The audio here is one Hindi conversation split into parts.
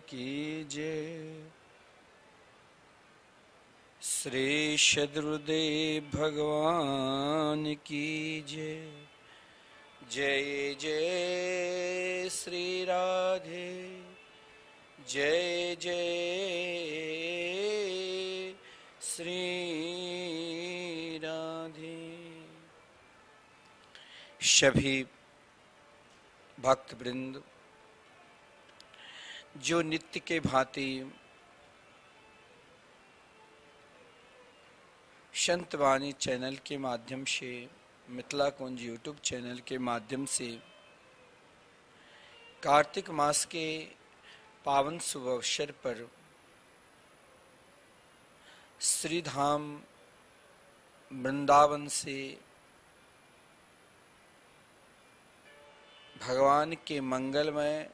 की जय। श्री सद्गुरुदेव भगवान की जय। जय जय श्री राधे, जय जय श्री राधे। सभी भक्त वृंद जो नित्य के भांति संत वाणी चैनल के माध्यम से, मिथिला कुंज यूट्यूब चैनल के माध्यम से कार्तिक मास के पावन शुभ अवसर पर श्री धाम वृंदावन से भगवान के मंगलमय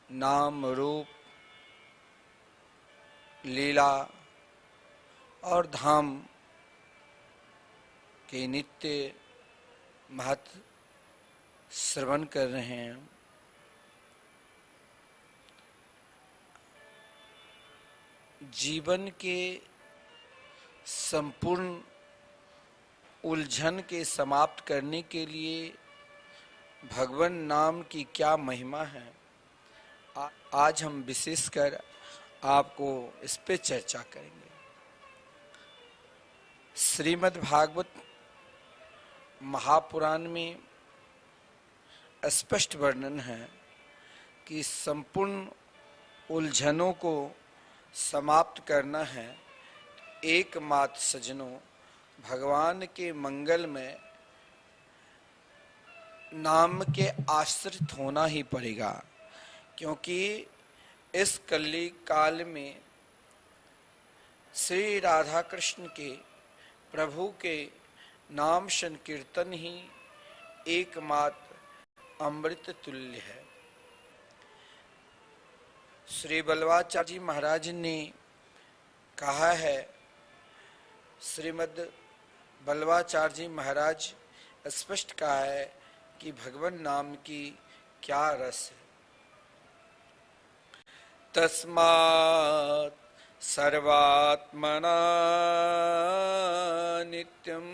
नाम रूप लीला और धाम के नित्य महत्व श्रवण कर रहे हैं। जीवन के संपूर्ण उलझन के समाप्त करने के लिए भगवान नाम की क्या महिमा है, आज हम विशेषकर आपको इस पे चर्चा करेंगे। श्रीमद् भागवत महापुराण में स्पष्ट वर्णन है कि संपूर्ण उलझनों को समाप्त करना है, एकमात्र सज्जनों भगवान के मंगल में नाम के आश्रित होना ही पड़ेगा। क्योंकि इस कली काल में श्री राधा कृष्ण के प्रभु के नाम संकीर्तन ही एकमात्र अमृत तुल्य है। श्री बल्लवाचार्य जी महाराज ने कहा है, श्रीमद् बल्लवाचार्य जी महाराज स्पष्ट कहा है कि भगवान नाम की क्या रस है। तस्मात् सर्वात्मना नित्यं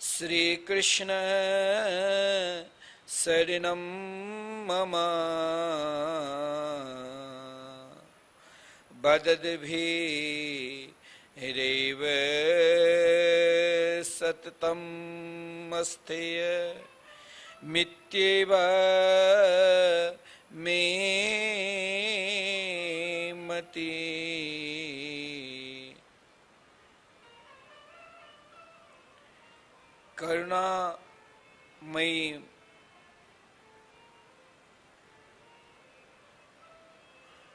श्री कृष्ण शरणं मम बदद्भिरेव सततं मस्थेय मित्येव मे मति। करुणामयी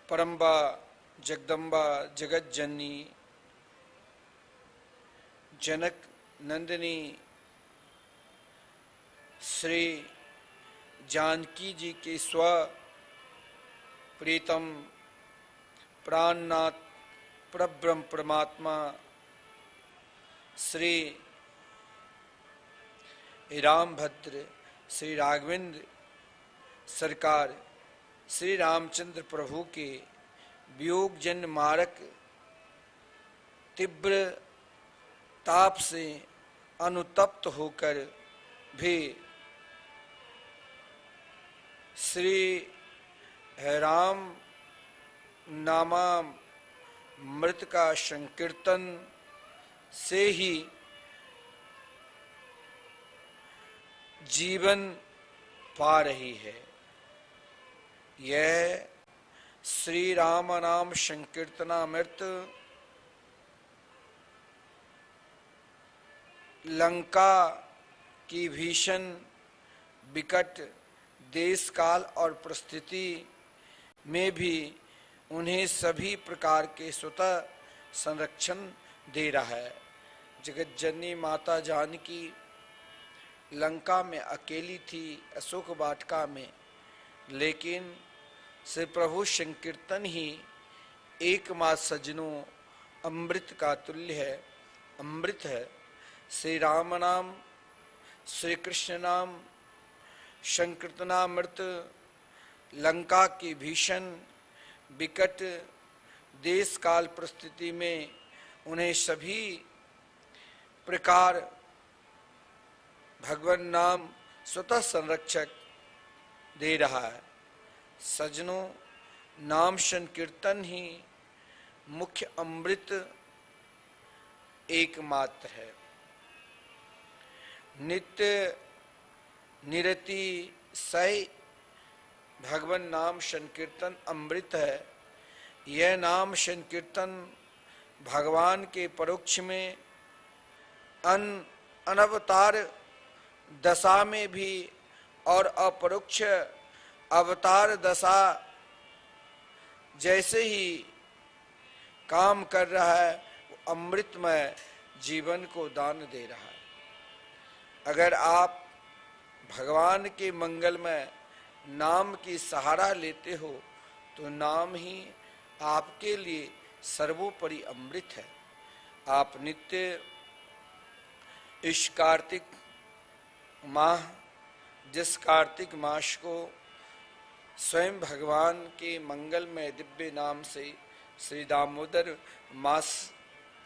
परम्बा जगदम्बा जगत जननी जनक नंदिनी श्री जानकी जी के स्व प्रीतम प्राणनाथ परब्रह्म परमात्मा श्री रामभद्र श्री राघवेंद्र सरकार श्री रामचंद्र प्रभु के वियोग जन मारक तीव्र ताप से अनुतप्त होकर भी श्री राम नामामृत का संकीर्तन से ही जीवन पा रही है। यह श्री राम नाम संकीर्तनामृत लंका की भीषण विकट देश काल और परिस्थिति में भी उन्हें सभी प्रकार के स्वतः संरक्षण दे रहा है। जगत जननी माता जानकी लंका में अकेली थी, अशोक वाटिका में, लेकिन श्री प्रभु संकीर्तन ही एकमात्र सज्जनों अमृत का तुल्य है, अमृत है। श्री राम नाम श्री कृष्ण नाम संकीर्तनामृत लंका की भीषण विकट देश काल परिस्थिति में उन्हें सभी प्रकार भगवान नाम स्वतः संरक्षक दे रहा है। सज्जनों, नाम संकीर्तन ही मुख्य अमृत एकमात्र है। नित्य निरति सही भगवान नाम संकीर्तन अमृत है। यह नाम संकीर्तन भगवान के परोक्ष में अनवतार दशा में भी और अपरोक्ष अवतार दशा जैसे ही काम कर रहा है, वो अमृतमय जीवन को दान दे रहा है। अगर आप भगवान के मंगलमय नाम की सहारा लेते हो तो नाम ही आपके लिए सर्वोपरि अमृत है। आप नित्य इस कार्तिक माह, जिस कार्तिक मास को स्वयं भगवान के मंगलमय दिव्य नाम से श्री दामोदर मास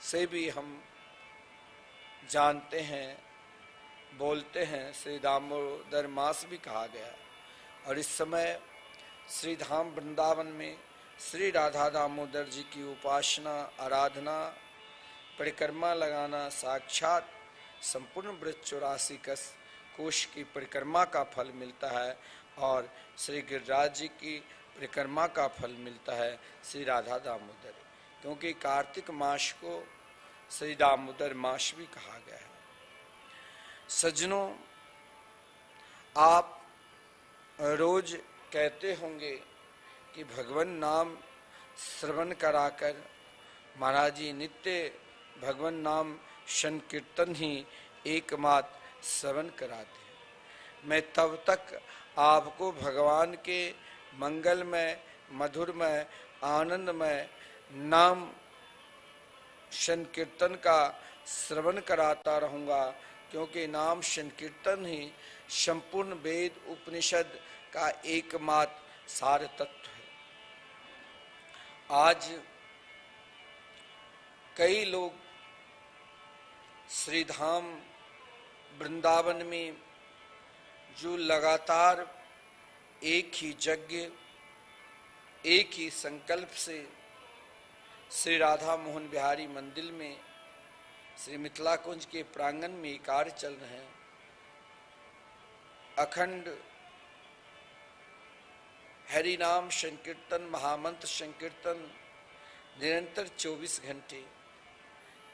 से भी हम जानते हैं, बोलते हैं, श्री दामोदर मास भी कहा गया है। और इस समय श्री धाम वृंदावन में श्री राधा दामोदर जी की उपासना, आराधना, परिक्रमा लगाना साक्षात संपूर्ण ब्रज 84 कोष की परिक्रमा का फल मिलता है और श्री गिरिराज जी की परिक्रमा का फल मिलता है श्री राधा दामोदर, क्योंकि कार्तिक मास को श्री दामोदर मास भी कहा गया है। सज्जनों, आप रोज कहते होंगे कि भगवान नाम श्रवण कराकर महाराज जी नित्य भगवान नाम संकीर्तन ही एकमात्र श्रवण कराते हैं। मैं तब तक आपको भगवान के मंगलमय, मधुरमय, आनंदमय नाम संकीर्तन का श्रवण कराता रहूंगा, क्योंकि नाम संकीर्तन ही संपूर्ण वेद उपनिषद का एकमात्र सार तत्व है। आज कई लोग श्री धाम वृंदावन में जो लगातार एक ही यज्ञ, एक ही संकल्प से श्री राधा मोहन बिहारी मंदिर में, श्री मिथिला कुंज के प्रांगण में कार्य चल रहे हैं। अखंड हरि नाम संकीर्तन, महामंत्र संकीर्तन निरंतर 24 घंटे।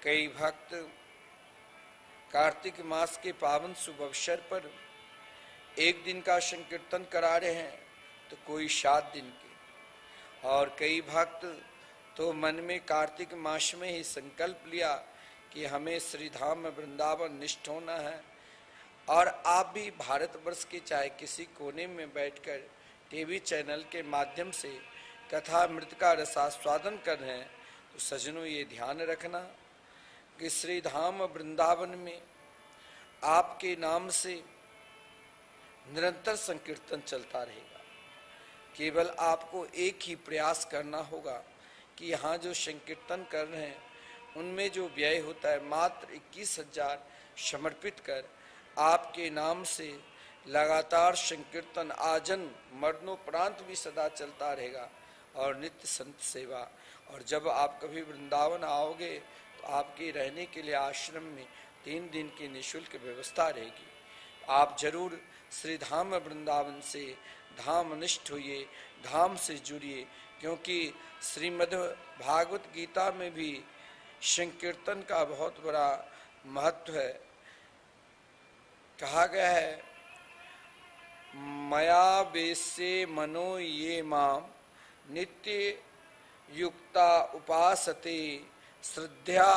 कई भक्त कार्तिक मास के पावन शुभ अवसर पर एक दिन का संकीर्तन करा रहे हैं, तो कोई 7 दिन के, और कई भक्त तो मन में कार्तिक मास में ही संकल्प लिया कि हमें श्री धाम वृंदावन निष्ठ होना है। और आप भी भारतवर्ष के चाहे किसी कोने में बैठकर टीवी चैनल के माध्यम से कथा अमृत का रसास्वादन कर रहे हैं, तो सज्जनों ये ध्यान रखना कि श्री धाम वृंदावन में आपके नाम से निरंतर संकीर्तन चलता रहेगा। केवल आपको एक ही प्रयास करना होगा कि यहाँ जो संकीर्तन कर रहे हैं उनमें जो व्यय होता है मात्र 21,000 समर्पित कर आपके नाम से लगातार संकीर्तन आजन मरणोपरांत भी सदा चलता रहेगा और नित्य संत सेवा। और जब आप कभी वृंदावन आओगे तो आपके रहने के लिए आश्रम में 3 दिन की निःशुल्क व्यवस्था रहेगी। आप जरूर श्री धाम वृंदावन से धामनिष्ठ होइए, धाम से जुड़िए, क्योंकि श्रीमद् भागवत गीता में भी संकीर्तन का बहुत बड़ा महत्व है। कहा गया है, मया वेश्ये मनो ये माम नित्य युक्ता उपासते श्रद्धा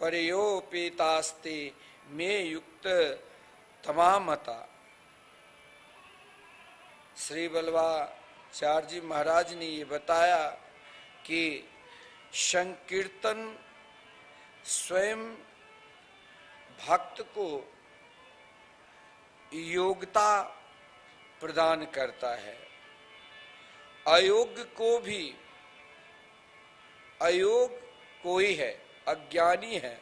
परयोपेतास्ते मे युक्त तमामता। श्री बल्लभाचार्य जी महाराज ने ये बताया कि संकीर्तन स्वयं भक्त को योग्यता प्रदान करता है। अयोग्य को भी, अयोग कोई है, अज्ञानी है,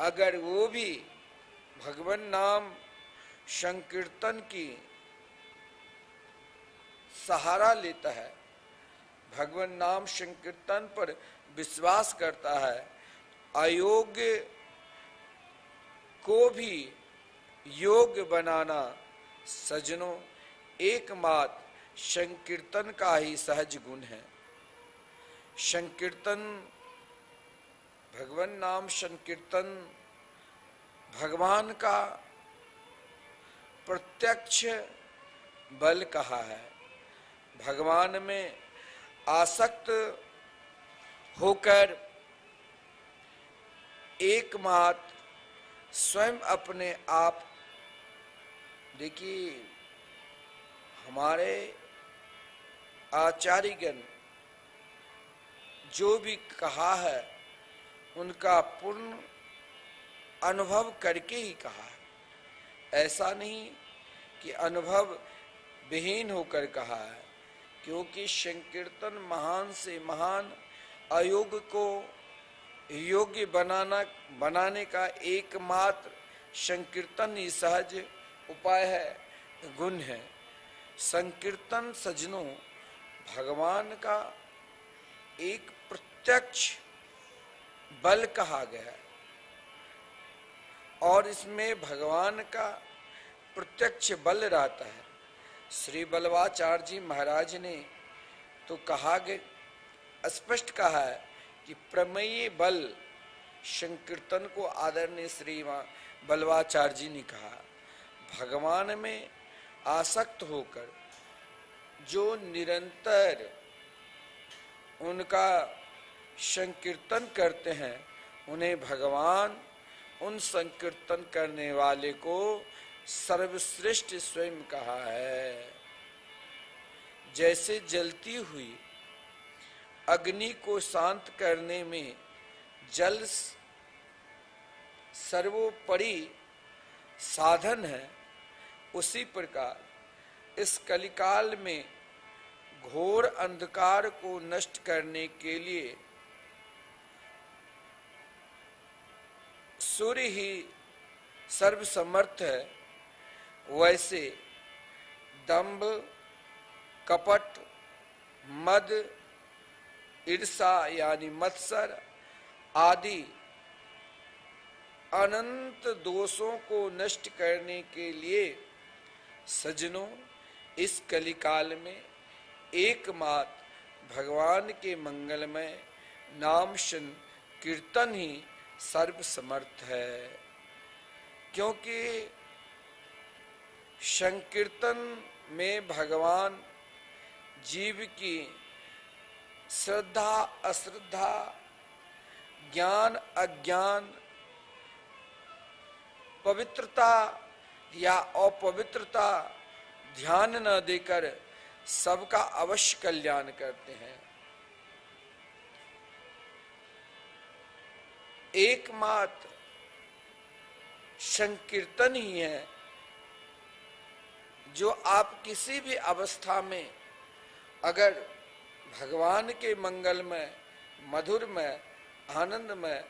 अगर वो भी भगवान नाम संकीर्तन की सहारा लेता है, भगवान नाम संकीर्तन पर विश्वास करता है, अयोग्य को भी योग्य बनाना सज्जनों एकमात्र संकीर्तन का ही सहज गुण है। संकीर्तन, भगवान नाम संकीर्तन भगवान का प्रत्यक्ष बल कहा है। भगवान में आसक्त होकर एकमात्र स्वयं अपने आप, देखिए हमारे आचार्यगण जो भी कहा है उनका पूर्ण अनुभव करके ही कहा है, ऐसा नहीं कि अनुभव विहीन होकर कहा है, क्योंकि संकीर्तन महान से महान अयोग्य को योग्य बनाने का एकमात्र संकीर्तन ही सहज उपाय है, गुण है। संकीर्तन सज्जनों भगवान का एक प्रत्यक्ष बल कहा गया है, और इसमें भगवान का प्रत्यक्ष बल रहता है। श्री बल्लवाचार्य जी महाराज ने तो कहा गया, स्पष्ट कहा है कि प्रमेय बल संकीर्तन को आदरणीय श्री बल्लवाचार्य जी ने कहा, भगवान में आसक्त होकर जो निरंतर उनका संकीर्तन करते हैं, उन्हें भगवान उन संकीर्तन करने वाले को सर्वश्रेष्ठ स्वयं कहा है। जैसे जलती हुई अग्नि को शांत करने में जल सर्वोपरि साधन है, उसी प्रकार इस कलिकाल में घोर अंधकार को नष्ट करने के लिए सूर्य ही सर्वसमर्थ है। वैसे दंभ, कपट, मद, ईर्षा यानी मत्सर आदि अनंत दोषों को नष्ट करने के लिए सज्जनों इस कलिकाल में एकमात्र भगवान के मंगलमय नाम कीर्तन ही सर्वसमर्थ है। क्योंकि संकीर्तन में भगवान जीव की श्रद्धा अश्रद्धा, ज्ञान अज्ञान, पवित्रता या अपवित्रता ध्यान न देकर सबका अवश्य कल्याण करते हैं। एकमात्र संकीर्तन ही है जो आप किसी भी अवस्था में अगर भगवान के मंगलमय, मधुरमय, आनंदमय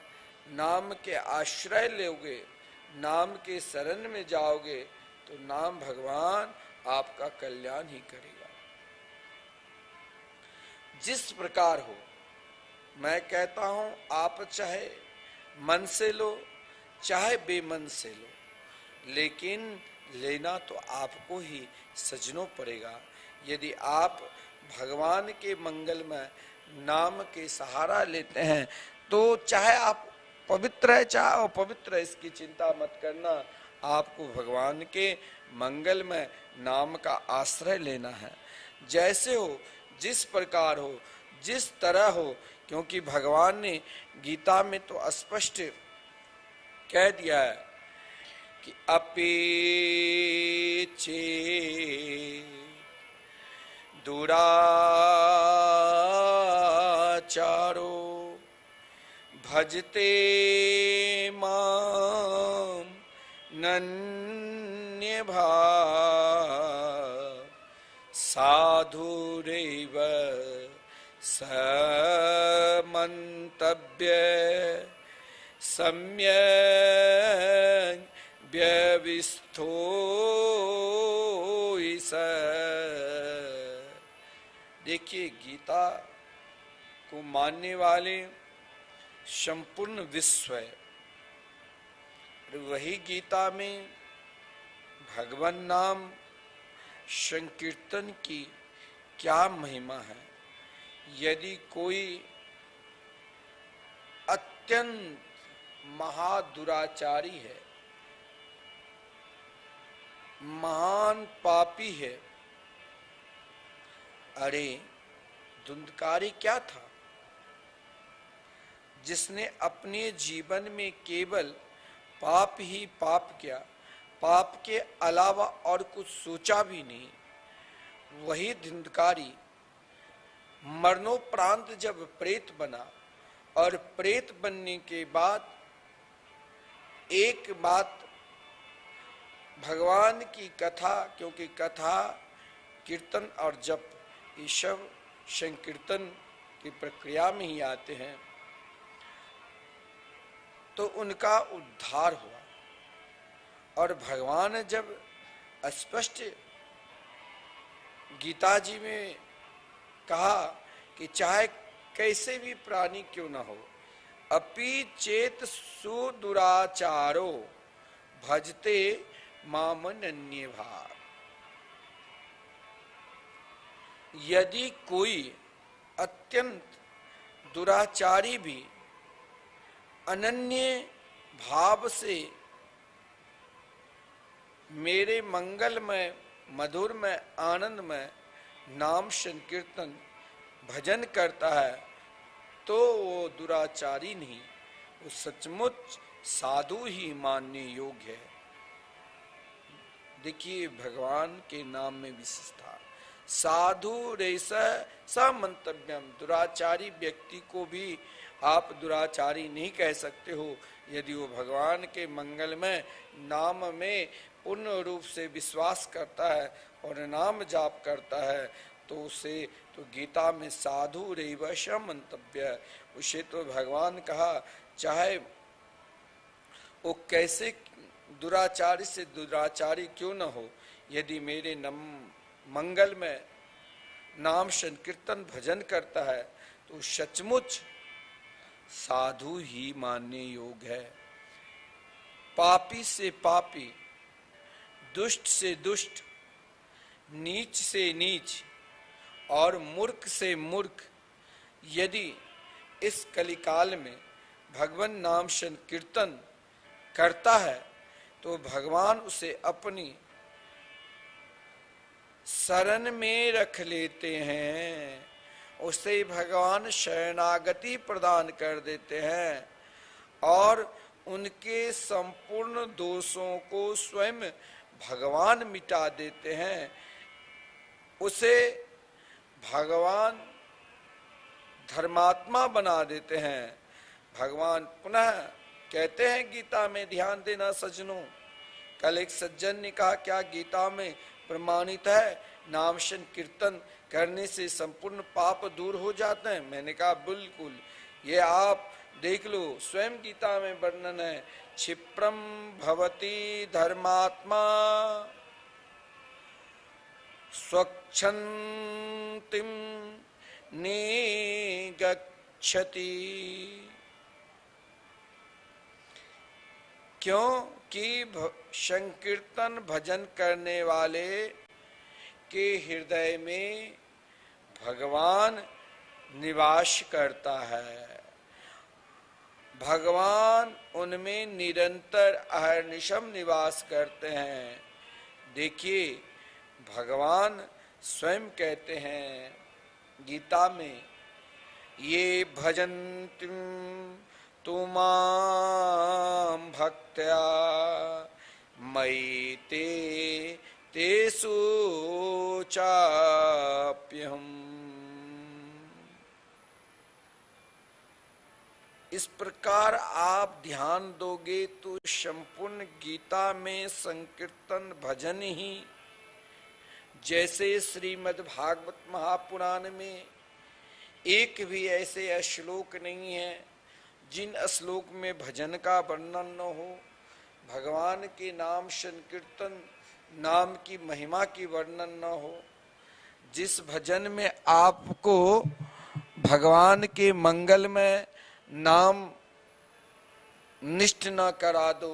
नाम के आश्रय लोगे, नाम के शरण में जाओगे, तो नाम भगवान आपका कल्याण ही करेगा। जिस प्रकार हो, मैं कहता हूं आप चाहे मन से लो चाहे बेमन से लो, लेकिन लेना तो आपको ही सजनों पड़ेगा। यदि आप भगवान के मंगलमय नाम के सहारा लेते हैं तो चाहे आप पवित्र है चाहे अपवित्र है, इसकी चिंता मत करना, आपको भगवान के मंगलमय नाम का आश्रय लेना है। जैसे हो, जिस प्रकार हो, जिस तरह हो, क्योंकि भगवान ने गीता में तो स्पष्ट कह दिया है कि अपि चे दुराचारो भजते माम नन्य भाव साधु साधुरेव समन्तव्य सम्यक् व्यवस्थो स। देखिए, गीता को मानने वाले संपूर्ण विश्व है। वही गीता में भगवान नाम संकीर्तन की क्या महिमा है। यदि कोई अत्यंत महादुराचारी है, महान पापी है, अरे धुंधकारी क्या था, जिसने अपने जीवन में केवल पाप ही पाप किया, पाप के अलावा और कुछ सोचा भी नहीं। वही धुंधकारी मरणोपरांत जब प्रेत बना और प्रेत बनने के बाद एक बात भगवान की कथा, क्योंकि कथा कीर्तन और जप ये सब संकीर्तन की प्रक्रिया में ही आते हैं, तो उनका उद्धार हुआ। और भगवान जब स्पष्ट गीता जी में कहा कि चाहे कैसे भी प्राणी क्यों न हो, अपि चेत सुदुराचारो भजते मामनन्य भाव। यदि कोई अत्यंत दुराचारी भी अनन्य भाव से मेरे मंगलमय मधुरमय आनंदमय नाम संकीर्तन भजन करता है, तो वो दुराचारी नहीं, वो सचमुच साधु ही मानने योग्य है। देखिए, भगवान के नाम में विशेषता, साधु रेस समंतव्यम। दुराचारी व्यक्ति को भी आप दुराचारी नहीं कह सकते हो यदि वो भगवान के मंगलमय नाम में पूर्ण रूप से विश्वास करता है और नाम जाप करता है, तो उसे तो गीता में साधु रेव समंतव्य, उसे तो भगवान कहा चाहे वो कैसे दुराचारी से दुराचारी क्यों न हो, यदि मेरे मंगल में नाम संकीर्तन भजन करता है तो सचमुच साधु ही मानने योग्य है। पापी से पापी, दुष्ट से दुष्ट, नीच से नीच और मूर्ख से मूर्ख यदि इस कलिकाल में भगवान नाम संकीर्तन करता है तो भगवान उसे अपनी शरण में रख लेते हैं, उसे भगवान शरणागति प्रदान कर देते हैं और उनके संपूर्ण दोषों को स्वयं भगवान मिटा देते हैं। उसे भगवान धर्मात्मा बना देते हैं। भगवान पुनः कहते हैं गीता में, ध्यान देना सज्जनों, कल एक सज्जन ने कहा क्या गीता में प्रमाणित है नाम संकीर्तन करने से संपूर्ण पाप दूर हो जाते हैं? मैंने कहा बिल्कुल, ये आप देख लो, स्वयं गीता में वर्णन है, क्षिप्रम भवति धर्मात्मा स्वच्छन्तिम निगच्छति। क्योंकि संकीर्तन भजन करने वाले के हृदय में भगवान निवास करता है, भगवान उनमें निरंतर अहर्निशम निवास करते हैं। देखिए, भगवान स्वयं कहते हैं गीता में, ये भजन्ति तुमां भक्त्या मयि ते तेषु चाप्यहम्। इस प्रकार आप ध्यान दोगे तो संपूर्ण गीता में संकीर्तन भजन ही जैसे श्रीमद् भागवत महापुराण में एक भी ऐसे श्लोक नहीं है जिन श्लोक में भजन का वर्णन न हो, भगवान के नाम संकीर्तन नाम की महिमा की वर्णन न हो। जिस भजन में आपको भगवान के मंगल में नाम निष्ठ न करा दो,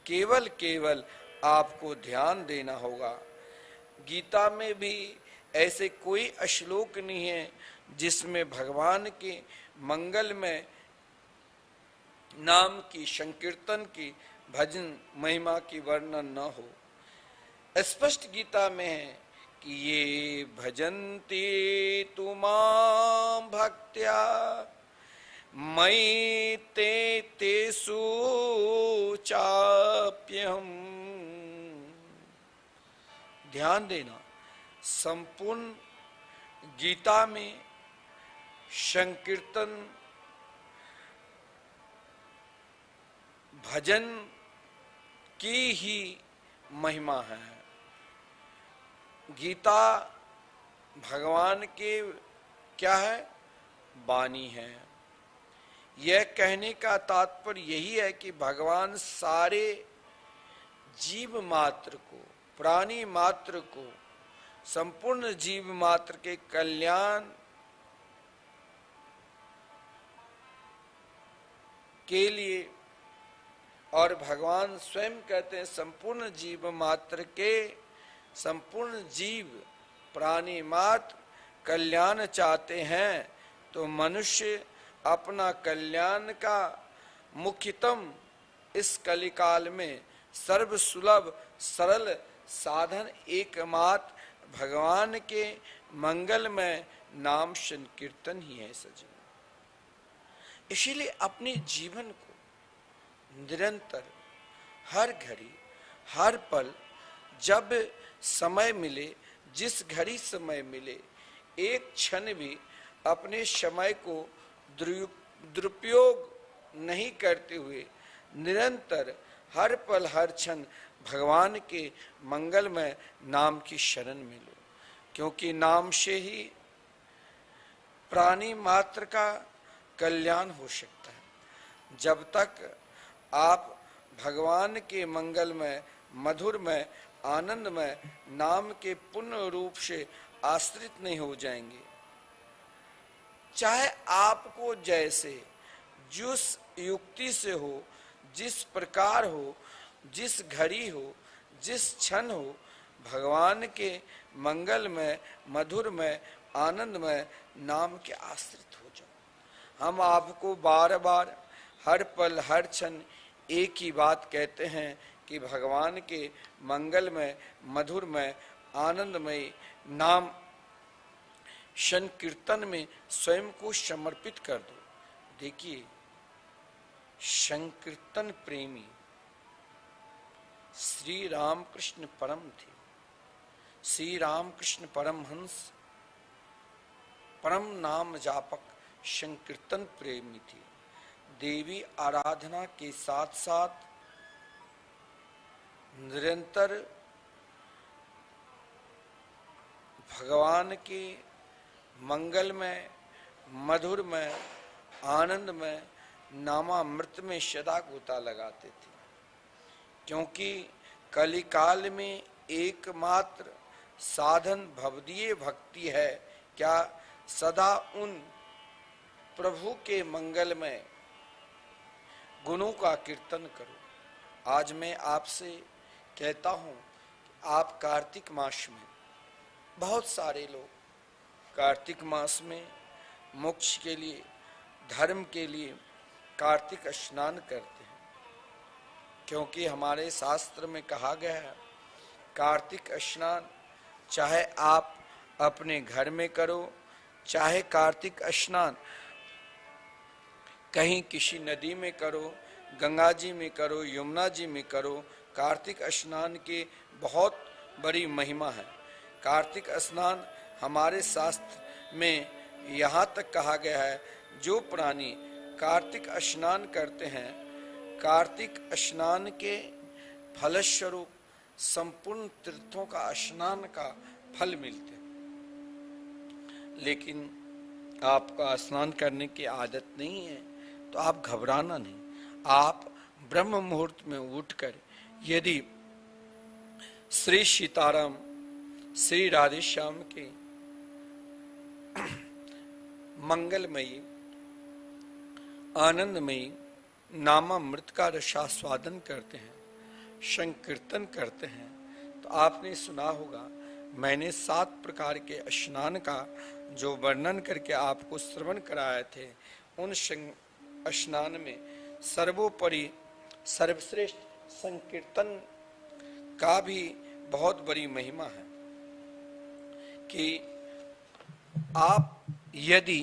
केवल केवल आपको ध्यान देना होगा। गीता में भी ऐसे कोई श्लोक नहीं है जिसमें भगवान के मंगल में नाम की संकीर्तन की भजन महिमा की वर्णन न हो। स्पष्ट गीता में है कि ये भजन्ते तुमां भक्त्या मयि ते तेषु चाप्यहम्। ध्यान देना, संपूर्ण गीता में संकीर्तन भजन की ही महिमा है। गीता भगवान के क्या है? वाणी है। यह कहने का तात्पर्य यही है कि भगवान सारे जीव मात्र को, प्राणी मात्र को, संपूर्ण जीव मात्र के कल्याण के लिए, और भगवान स्वयं कहते हैं संपूर्ण जीव मात्र के, संपूर्ण जीव प्राणी मात्र कल्याण चाहते हैं तो मनुष्य अपना कल्याण का मुख्यतम इस कलिकाल में सर्व सुलभ सरल साधन एकमात्र भगवान के मंगल में नाम संकीर्तन ही है सजीव। इसीलिए अपने जीवन को निरंतर हर घड़ी हर पल जब समय मिले, जिस घड़ी समय मिले, एक क्षण भी अपने समय को दुरुपयोग नहीं करते हुए निरंतर हर पल हर क्षण भगवान के मंगलमय नाम की शरण में लो, क्योंकि नाम से ही प्राणी मात्र का कल्याण हो सकता है। जब तक आप भगवान के मंगलमय मधुरमय आनंदमय नाम के पूर्ण रूप से आश्रित नहीं हो जाएंगे, चाहे आपको जैसे जिस युक्ति से हो, जिस प्रकार हो, जिस घड़ी हो, जिस क्षण हो, भगवान के मंगलमय मधुरमय आनंदमय नाम के आश्रित हो जाओ। हम आपको बार बार हर पल हर क्षण एक ही बात कहते हैं कि भगवान के मंगलमय मधुरमय आनंदमय नाम संकीर्तन में स्वयं को समर्पित कर दो। देखिए, संकीर्तन प्रेमी श्री रामकृष्ण परम थे। श्री रामकृष्ण परमहंस परम नाम जापक संकीर्तन प्रेमी थे। देवी आराधना के साथ साथ निरंतर भगवान के मंगलमय मधुरमय आनंदमय नामामृत में सदा गोता लगाते थे, क्योंकि कलिकाल में एकमात्र साधन भवदीय भक्ति है। क्या? सदा उन प्रभु के मंगलमय गुणों का कीर्तन करो। आज मैं आपसे कहता हूं कि आप कार्तिक मास में, बहुत सारे लोग कार्तिक मास में मोक्ष के लिए, धर्म के लिए कार्तिक स्नान करते हैं, क्योंकि हमारे शास्त्र में कहा गया है कार्तिक स्नान चाहे आप अपने घर में करो, चाहे कार्तिक स्नान कहीं किसी नदी में करो, गंगा जी में करो, यमुना जी में करो, कार्तिक स्नान की बहुत बड़ी महिमा है। कार्तिक स्नान हमारे शास्त्र में यहाँ तक कहा गया है, जो प्राणी कार्तिक स्नान करते हैं, कार्तिक स्नान के फलस्वरूप संपूर्ण तीर्थों का स्नान का फल मिलते हैं। लेकिन आपका स्नान करने की आदत नहीं है तो आप घबराना नहीं। आप ब्रह्म मुहूर्त में उठकर यदि श्री सीताराम, श्री राधे श्याम के मंगलमयी आनंदमयी नामामृत का रसास्वादन करते हैं, संकीर्तन करते हैं, तो आपने सुना होगा मैंने 7 प्रकार के स्नान का जो वर्णन करके आपको श्रवण कराए थे। उन स्नान में सर्वोपरि सर्वश्रेष्ठ संकीर्तन का भी बहुत बड़ी महिमा है कि आप यदि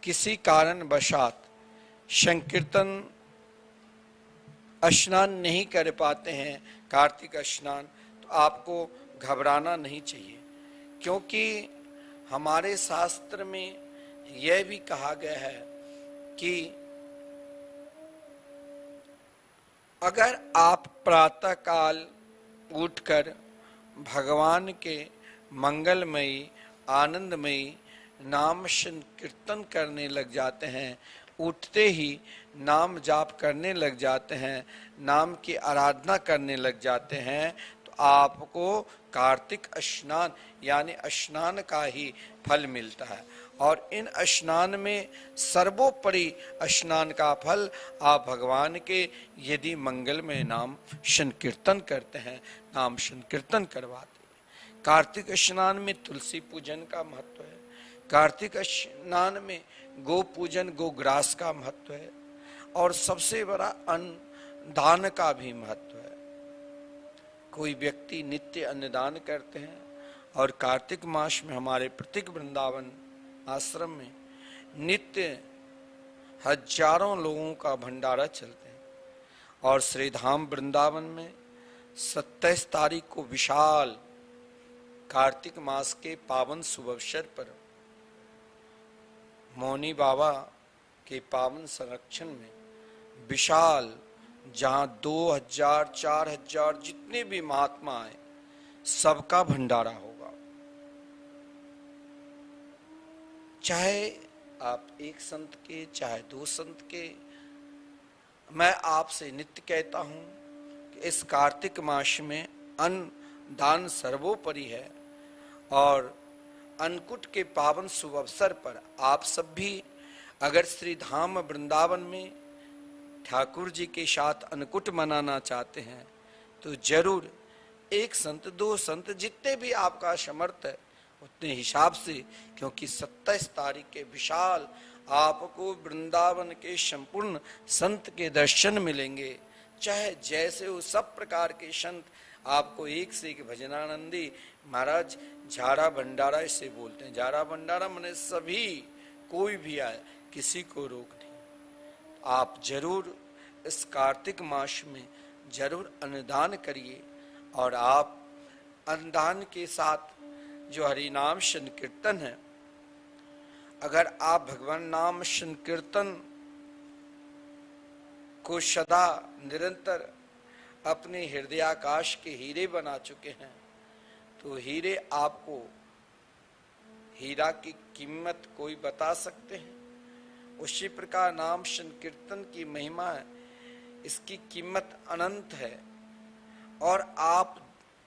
किसी कारणवशात संकीर्तन स्नान नहीं कर पाते हैं, कार्तिक स्नान, तो आपको घबराना नहीं चाहिए, क्योंकि हमारे शास्त्र में यह भी कहा गया है कि अगर आप प्रातः काल उठकर भगवान के मंगलमयी आनंदमयी नाम संकीर्तन करने लग जाते हैं, उठते ही नाम जाप करने लग जाते हैं, नाम की आराधना करने लग जाते हैं, तो आपको कार्तिक स्नान यानी स्नान का ही फल मिलता है। और इन स्नान में सर्वोपरि स्नान का फल आप भगवान के यदि मंगलमय नाम संकीर्तन करते हैं, नाम संकीर्तन करवाते हैं। कार्तिक स्नान में तुलसी पूजन का महत्व है, कार्तिक स्नान में गो पूजन गोग्रास का महत्व है, और सबसे बड़ा अन्न दान का भी महत्व है। कोई व्यक्ति नित्य अन्नदान करते हैं, और कार्तिक मास में हमारे प्रत्येक वृंदावन आश्रम में नित्य हजारों लोगों का भंडारा चलते हैं। और श्रीधाम वृंदावन में 27 तारीख को विशाल कार्तिक मास के पावन शुभ अवसर पर मौनी बाबा के पावन संरक्षण में विशाल, जहां 2000 4000 जितने भी महात्मा आए सबका भंडारा होगा। चाहे आप एक संत के, चाहे 2 संत के, मैं आपसे नित्य कहता हूं कि इस कार्तिक मास में अन्न दान सर्वोपरि है। और अन्नकूट के पावन शुभ अवसर पर आप सब भी अगर श्री धाम वृंदावन में ठाकुर जी के साथ अन्नकूट मनाना चाहते हैं तो जरूर 1 संत 2 संत जितने भी आपका समर्थ है उतने हिसाब से, क्योंकि 27 तारीख के विशाल आपको वृंदावन के संपूर्ण संत के दर्शन मिलेंगे। चाहे जैसे हो सब प्रकार के संत आपको एक से एक भजनानंदी महाराज झाड़ा भंडारा इसे बोलते हैं। झाड़ा भंडारा माने सभी, कोई भी आए, किसी को रोक नहीं। आप जरूर इस कार्तिक मास में जरूर अन्नदान करिए, और आप अन्नदान के साथ जो हरि नाम संकीर्तन है, अगर आप भगवान नाम संकीर्तन को सदा निरंतर अपने हृदयाकाश के हीरे बना चुके हैं, तो हीरे आपको हीरा की कीमत कोई बता सकते हैं? उसी प्रकार नाम संकीर्तन की महिमा है, इसकी कीमत अनंत है। और आप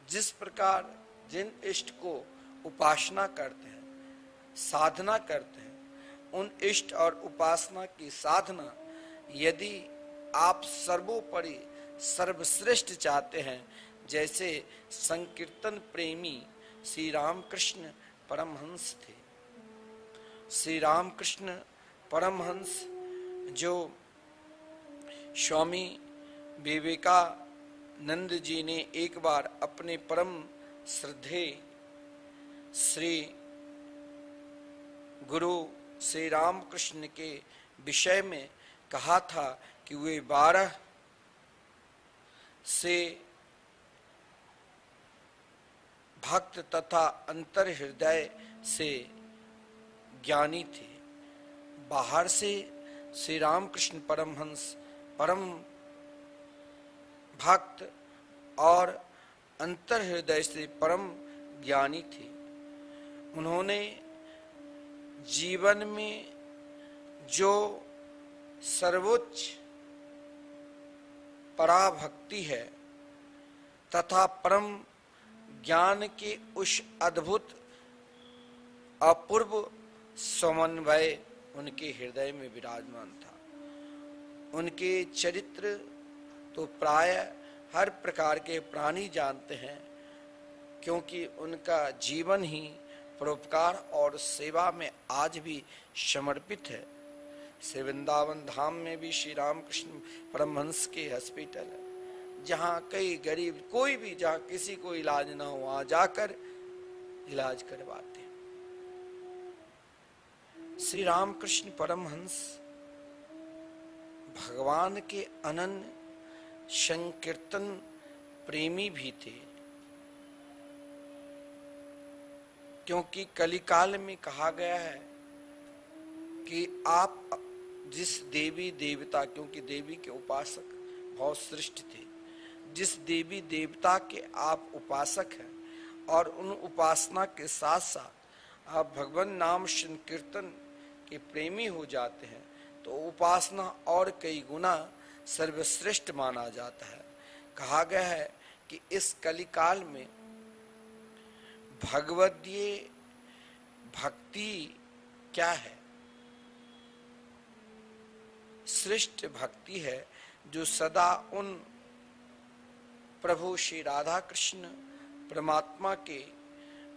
जिस प्रकार जिन इष्ट को उपासना करते हैं, साधना करते हैं, उन इष्ट और उपासना की साधना यदि आप सर्वोपरि सर्वश्रेष्ठ चाहते हैं, जैसे संकीर्तन प्रेमी श्री रामकृष्ण परमहंस थे। श्री रामकृष्ण परमहंस जो स्वामी विवेकानंद जी ने एक बार अपने परम श्रद्धेय श्री गुरु श्री रामकृष्ण के विषय में कहा था कि वे 12 से भक्त तथा अंतर हृदय से ज्ञानी थे। बाहर से श्री रामकृष्ण परमहंस परम भक्त और अंतर हृदय से परम ज्ञानी थे। उन्होंने जीवन में जो सर्वोच्च पराभक्ति है तथा परम ज्ञान के उस अद्भुत अपूर्व समन्वय उनके हृदय में विराजमान था। उनके चरित्र तो प्राय हर प्रकार के प्राणी जानते हैं, क्योंकि उनका जीवन ही परोपकार और सेवा में आज भी समर्पित है। श्री वृंदावन धाम में भी श्री रामकृष्ण परमहंस के हॉस्पिटल है, जहाँ कई गरीब कोई भी जहाँ किसी को इलाज ना हो वहां जाकर इलाज करवाते हैं। श्री रामकृष्ण परमहंस भगवान के अनन्य संकीर्तन प्रेमी भी थे, क्योंकि कलिकाल में कहा गया है कि आप जिस देवी देवता, क्योंकि देवी के उपासक बहुत श्रेष्ठ थे, जिस देवी देवता के आप उपासक हैं और उन उपासना के साथ साथ आप भगवान नाम संकीर्तन के प्रेमी हो जाते हैं, तो उपासना और कई गुना सर्वश्रेष्ठ माना जाता है। कहा गया है कि इस कलिकाल में भगवदीय भक्ति क्या है? श्रेष्ठ भक्ति है जो सदा उन प्रभु श्री राधा कृष्ण परमात्मा के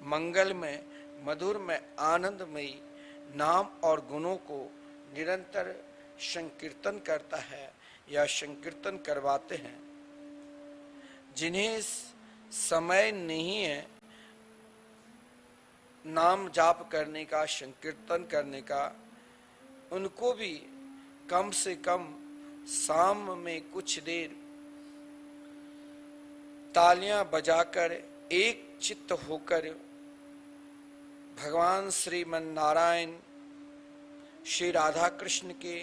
मंगलमय मधुरमय आनंदमयी नाम और गुणों को निरंतर संकीर्तन करता है या संकीर्तन करवाते हैं। जिन्हें समय नहीं है नाम जाप करने का, संकीर्तन करने का, उनको भी कम से कम शाम में कुछ देर तालियां बजाकर एक चित्त होकर भगवान श्रीमन नारायण श्री राधा कृष्ण के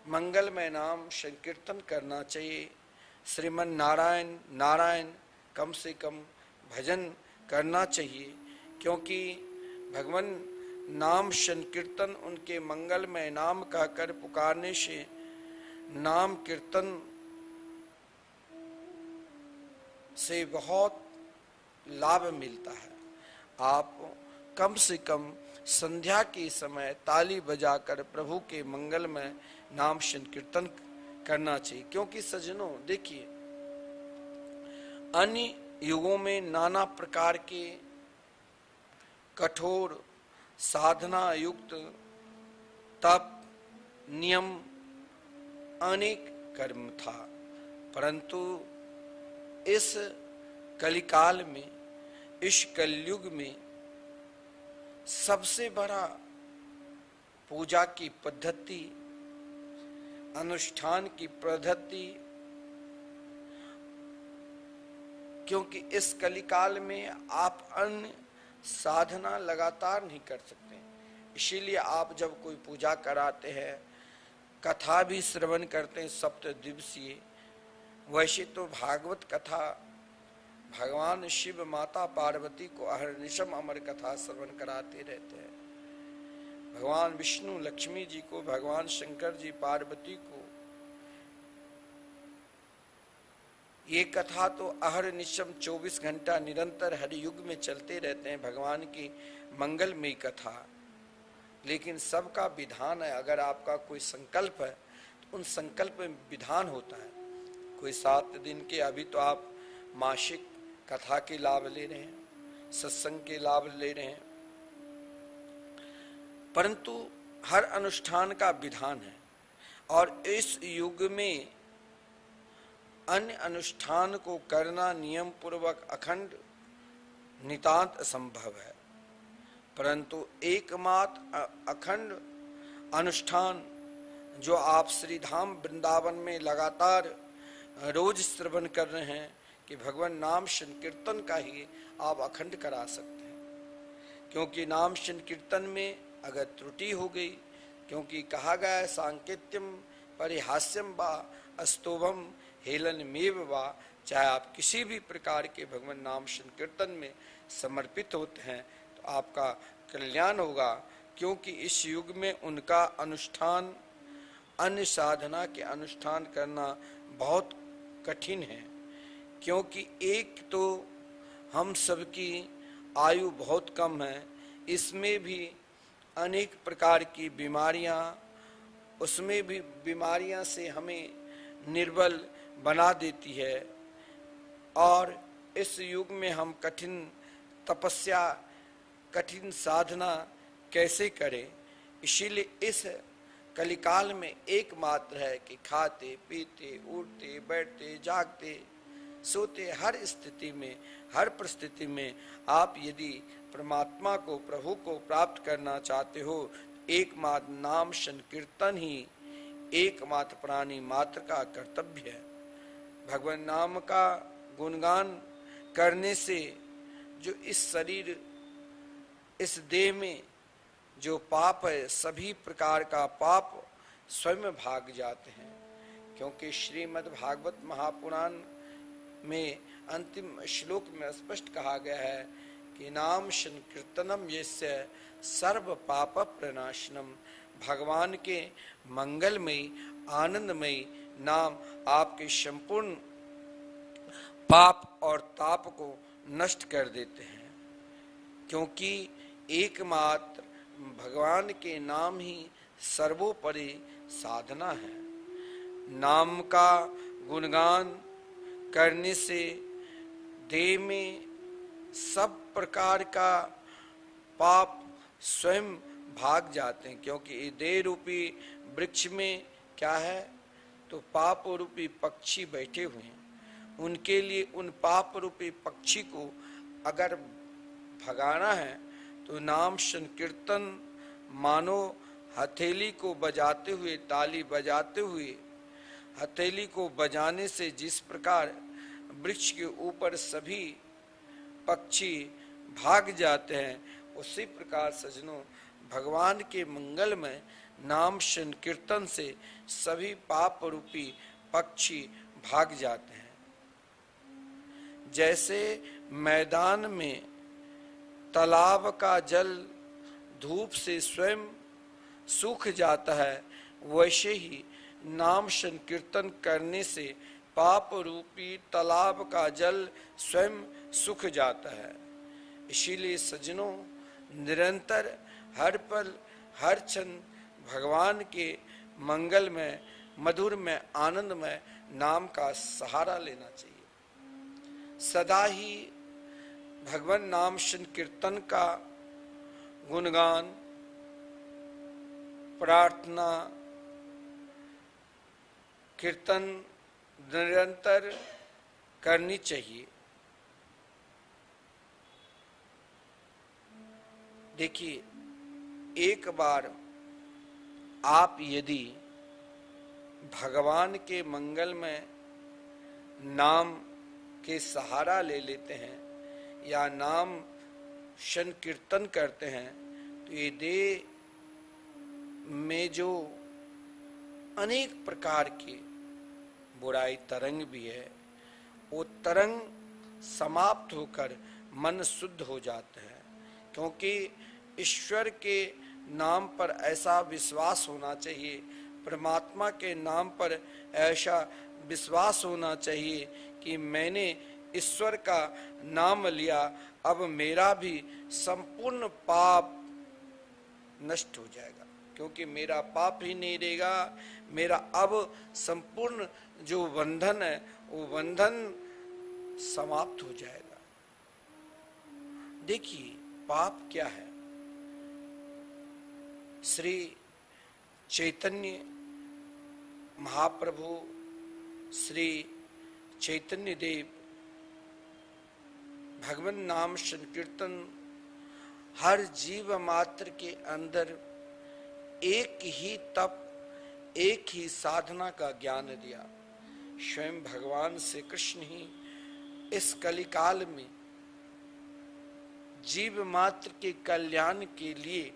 मंगलमय नाम संकीर्तन करना चाहिए। श्रीमन नारायण नारायण कम से कम भजन करना चाहिए, क्योंकि भगवान नाम संकीर्तन उनके मंगलमय नाम कहकर पुकारने से नाम कीर्तन से बहुत लाभ मिलता है। आप कम से कम संध्या के समय ताली बजाकर प्रभु के मंगलमय नाम संकीर्तन करना चाहिए, क्योंकि सज्जनों देखिए, अन्य युगों में नाना प्रकार के कठोर साधना युक्त तप नियम अनेक कर्म था, परंतु इस कलिकाल में, इस कलयुग में सबसे बड़ा पूजा की पद्धति, अनुष्ठान की पद्धति, क्योंकि इस कलिकाल में आप अन्य साधना लगातार नहीं कर सकते, इसीलिए आप जब कोई पूजा कराते हैं, कथा भी श्रवण करते हैं सप्त दिवसीय। वैसे तो भागवत कथा भगवान शिव माता पार्वती को अहर्निशम अमर कथा श्रवण कराते रहते हैं। भगवान विष्णु लक्ष्मी जी को, भगवान शंकर जी पार्वती को, ये कथा तो अहर्निशम 24 घंटा निरंतर हर युग में चलते रहते हैं, भगवान की मंगलमयी कथा। लेकिन सबका विधान है, अगर आपका कोई संकल्प है तो उन संकल्प में विधान होता है। कोई 7 दिन के, अभी तो आप मासिक कथा के लाभ ले रहे हैं, सत्संग के लाभ ले रहे हैं, परंतु हर अनुष्ठान का विधान है। और इस युग में अन्य अनुष्ठान को करना नियम पूर्वक अखंड नितांत असंभव है, परंतु एकमात्र अखंड अनुष्ठान जो आप श्री धाम वृंदावन में लगातार रोज श्रवण कर रहे हैं कि भगवान नाम संकीर्तन का ही आप अखंड करा सकते हैं। क्योंकि नाम संकीर्तन में अगर त्रुटि हो गई, क्योंकि कहा गया है सांकेत्यम परिहास्यम वा अस्तोभम हेलन मेव वा, चाहे आप किसी भी प्रकार के भगवान नाम संकीर्तन में समर्पित होते हैं तो आपका कल्याण होगा, क्योंकि इस युग में उनका अनुष्ठान, अन्य साधना के अनुष्ठान करना बहुत कठिन है। क्योंकि एक तो हम सबकी आयु बहुत कम है, इसमें भी अनेक प्रकार की बीमारियां, उसमें भी बीमारियां से हमें निर्बल बना देती है। और इस युग में हम कठिन तपस्या, कठिन साधना कैसे करें? इसीलिए इस कलिकाल में एकमात्र है कि खाते पीते उठते बैठते जागते सोते हर स्थिति में, हर परिस्थिति में आप यदि परमात्मा को, प्रभु को प्राप्त करना चाहते हो, एकमात्र नाम संकीर्तन ही एकमात्र प्राणी मात्र का कर्तव्य है। भगवान नाम का गुणगान करने से जो इस शरीर, इस देह में जो पाप है, सभी प्रकार का पाप स्वयं भाग जाते हैं। क्योंकि श्रीमद् भागवत महापुराण में अंतिम श्लोक में स्पष्ट कहा गया है कि नाम संकीर्तनम यस्य सर्व पाप प्रणाशनम। भगवान के मंगलमयी आनंदमयी नाम आपके संपूर्ण पाप और ताप को नष्ट कर देते हैं। क्योंकि एकमात्र भगवान के नाम ही सर्वोपरि साधना है। नाम का गुणगान करने से देह में सब प्रकार का पाप स्वयं भाग जाते हैं। क्योंकि देह रूपी वृक्ष में क्या है, तो पाप रूपी पक्षी बैठे हुए हैं। उनके लिए उन पाप रूपी पक्षी को अगर भगाना है तो नाम संकीर्तन मानो हथेली को बजाते हुए, ताली बजाते हुए, हथेली को बजाने से जिस प्रकार वृक्ष के ऊपर सभी पक्षी भाग जाते हैं, उसी प्रकार सजनों भगवान के मंगल में नाम संकीर्तन से सभी पाप रूपी पक्षी भाग जाते हैं। जैसे मैदान में तालाब का जल धूप से स्वयं सूख जाता है, वैसे ही नाम संकीर्तन करने से पाप रूपी तालाब का जल स्वयं सूख जाता है। इसीलिए सज्जनों निरंतर हर पल हर क्षण भगवान के मंगल में, मधुर में, आनंद में नाम का सहारा लेना चाहिए। सदा ही भगवान नाम संकीर्तन का गुणगान, प्रार्थना, कीर्तन निरंतर करनी चाहिए। देखिए, एक बार आप यदि भगवान के मंगल में नाम के सहारा ले लेते हैं या नाम संकीर्तन करते हैं, तो ये देह में जो अनेक प्रकार के बुराई तरंग भी है, वो तरंग समाप्त होकर मन शुद्ध हो जाता है। क्योंकि ईश्वर के नाम पर ऐसा विश्वास होना चाहिए, परमात्मा के नाम पर ऐसा विश्वास होना चाहिए कि मैंने ईश्वर का नाम लिया, अब मेरा भी संपूर्ण पाप नष्ट हो जाएगा। क्योंकि मेरा पाप ही नहीं रहेगा, मेरा अब संपूर्ण जो बंधन है वो बंधन समाप्त हो जाएगा। देखिए, पाप क्या है? श्री चैतन्य महाप्रभु, श्री चैतन्य देव भगवान नाम संकीर्तन हर जीव मात्र के अंदर एक ही तप, एक ही साधना का ज्ञान दिया। स्वयं भगवान श्री कृष्ण ही इस कलिकाल में जीव मात्र के कल्याण के लिए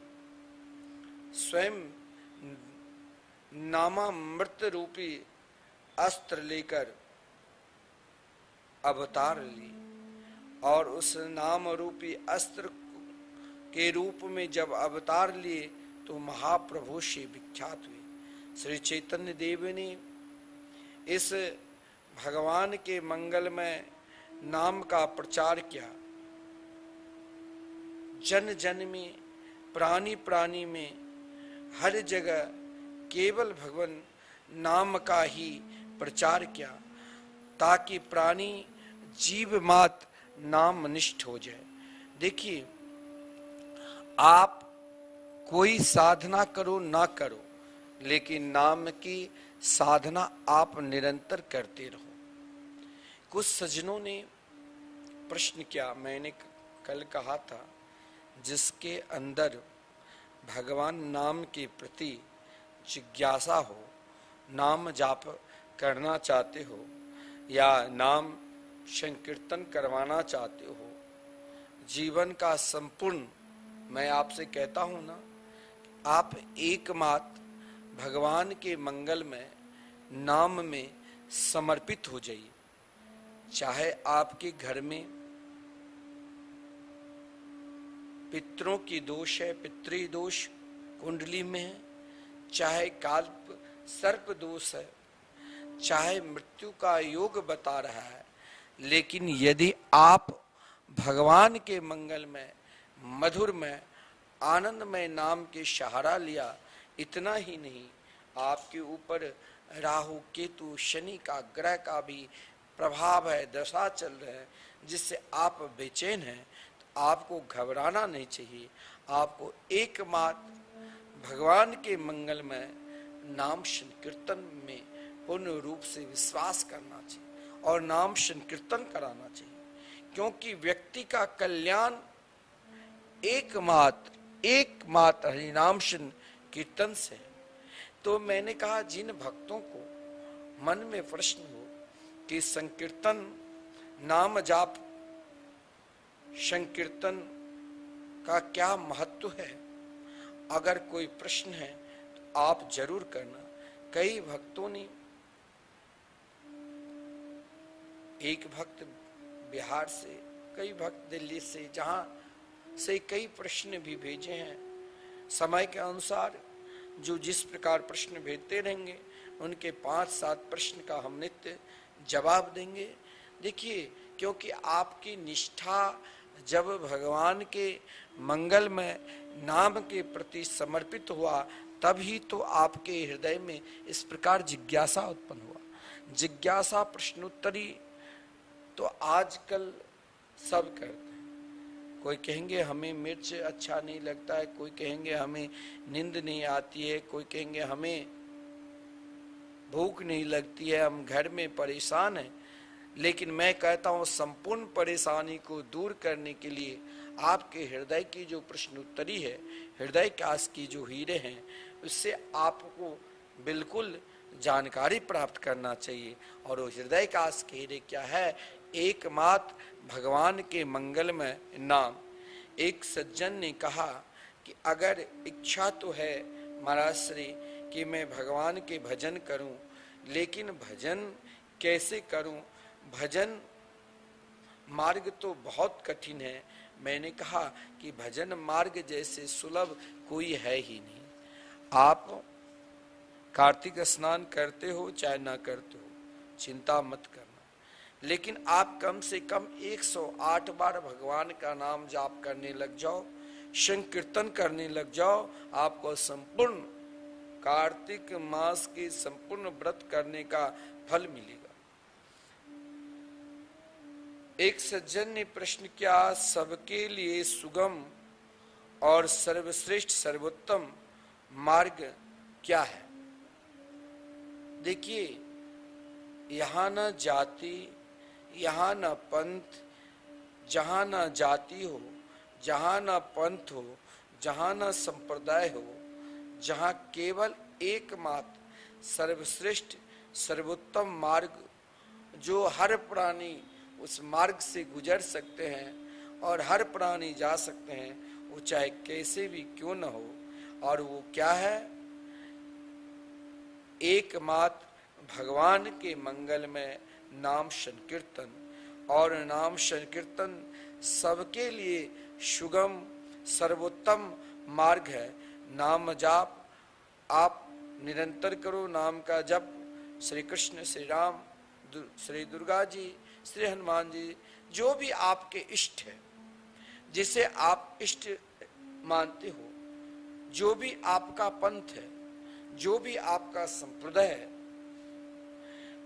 स्वयं नामामृत रूपी अस्त्र लेकर अवतार ली और उस नाम रूपी अस्त्र के रूप में जब अवतार लिए तो महाप्रभु से विख्यात हुए। श्री चैतन्य देव ने इस भगवान के मंगलमय नाम का प्रचार किया। जन जन में, प्राणी प्राणी में, हर जगह केवल भगवान नाम का ही प्रचार किया, ताकि प्राणी जीव मात्र नामनिष्ठ हो जाए। देखिए, आप कोई साधना करो ना करो, लेकिन नाम की साधना आप निरंतर करते रहो। कुछ सज्जनों ने प्रश्न किया, मैंने कल कहा था, जिसके अंदर भगवान नाम के प्रति जिज्ञासा हो, नाम जाप करना चाहते हो या नाम संकीर्तन करवाना चाहते हो, जीवन का संपूर्ण, मैं आपसे कहता हूं ना, आप एकमात्र भगवान के मंगल में नाम में समर्पित हो जाइए। चाहे आपके घर में पितरों की दोष है, पितृ दोष कुंडली में है, चाहे काल्प सर्प दोष है, चाहे मृत्यु का योग बता रहा है, लेकिन यदि आप भगवान के मंगल में, मधुर में, आनंदमय नाम के सहारा लिया, इतना ही नहीं, आपके ऊपर राहु केतु शनि का ग्रह का भी प्रभाव है, दशा चल रहा है, जिससे आप बेचैन हैं, तो आपको घबराना नहीं चाहिए। आपको एकमात्र भगवान के मंगल में नाम संकीर्तन में पूर्ण रूप से विश्वास करना चाहिए और नाम संकीर्तन कराना चाहिए, क्योंकि व्यक्ति का कल्याण एकमात्र हरिनाम संकीर्तन से है। तो मैंने कहा, जिन भक्तों को मन में प्रश्न हो कि संकीर्तन, नाम जाप संकीर्तन का क्या महत्व है, अगर कोई प्रश्न है तो आप जरूर करना। कई भक्तों ने, एक भक्त बिहार से, कई भक्त दिल्ली से, जहां से कई प्रश्न भी भेजे हैं। समय के अनुसार जो जिस प्रकार प्रश्न भेजते रहेंगे, उनके 5-7 प्रश्न का हम नित्य जवाब देंगे। देखिए, क्योंकि आपकी निष्ठा जब भगवान के मंगल में नाम के प्रति समर्पित हुआ, तभी तो आपके हृदय में इस प्रकार जिज्ञासा उत्पन्न हुआ। जिज्ञासा प्रश्नोत्तरी तो आजकल सब करते हैं। कोई कहेंगे हमें मिर्च अच्छा नहीं लगता है, कोई कहेंगे हमें नींद नहीं आती है, कोई कहेंगे हमें भूख नहीं लगती है, हम घर में परेशान हैं। लेकिन मैं कहता हूँ, संपूर्ण परेशानी को दूर करने के लिए आपके हृदय की जो प्रश्नोत्तरी है, हृदय काश की जो हीरे हैं, उससे आपको बिल्कुल जानकारी प्राप्त करना चाहिए। और वो हृदय काश के हीरे क्या है? एकमात्र भगवान के मंगलमय नाम। एक सज्जन ने कहा कि अगर इच्छा तो है महाराज श्री कि मैं भगवान के भजन करूं, लेकिन भजन कैसे करूं? भजन मार्ग तो बहुत कठिन है। मैंने कहा कि भजन मार्ग जैसे सुलभ कोई है ही नहीं। आप कार्तिक स्नान करते हो चाहे ना करते हो, चिंता मत करना, लेकिन आप कम से कम 108 बार भगवान का नाम जाप करने लग जाओ, संकीर्तन करने लग जाओ, आपको संपूर्ण कार्तिक मास के संपूर्ण व्रत करने का फल मिलेगा। एक सज्जन ने प्रश्न किया, सबके लिए सुगम और सर्वश्रेष्ठ सर्वोत्तम मार्ग क्या है? देखिए, यहाँ न जाति, यहाँ न पंथ, जहाँ न जाति हो, जहाँ न पंथ हो, जहाँ न संप्रदाय हो, जहाँ केवल एकमात्र सर्वश्रेष्ठ सर्वोत्तम मार्ग, जो हर प्राणी उस मार्ग से गुजर सकते हैं और हर प्राणी जा सकते हैं, वो चाहे कैसे भी क्यों न हो। और वो क्या है? एकमात्र भगवान के मंगल में नाम संकीर्तन। और नाम संकीर्तन सबके लिए सुगम सर्वोत्तम मार्ग है। नाम जाप आप निरंतर करो, नाम का जप। श्री कृष्ण, श्री राम, श्री दुर्गा जी, श्री हनुमान जी, जो भी आपके इष्ट है, जिसे आप इष्ट मानते हो, जो भी आपका पंथ है, जो भी आपका संप्रदाय है,